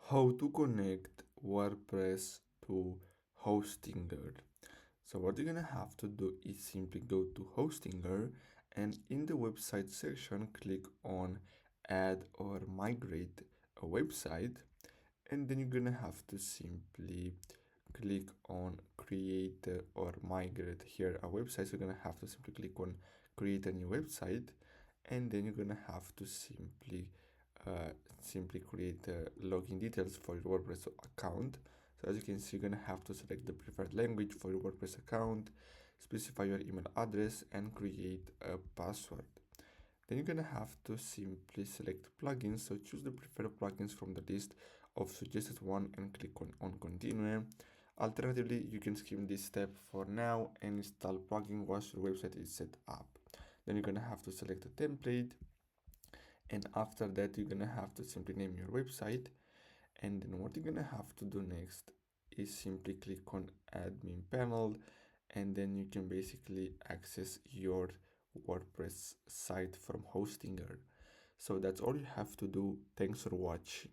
How to connect WordPress to Hostinger. So what you're gonna have to do is simply go to Hostinger and in the website section click on add or migrate a website, and then you're gonna have to simply click on create or migrate here a website. So you're gonna have to simply click on create a new website, and then you're gonna have to simply create login details for your WordPress account. So as you can see, you're gonna have to select the preferred language for your WordPress account, specify your email address, and create a password. Then you're gonna have to simply select plugins. So choose the preferred plugins from the list of suggested one and click on continue. Alternatively, you can skip this step for now and install plugin once your website is set up. Then you're gonna have to select a template, and after that you're gonna have to simply name your website. And then what you're gonna have to do next is simply click on admin panel, and then you can basically access your WordPress site from Hostinger. So that's all you have to do. Thanks for watching.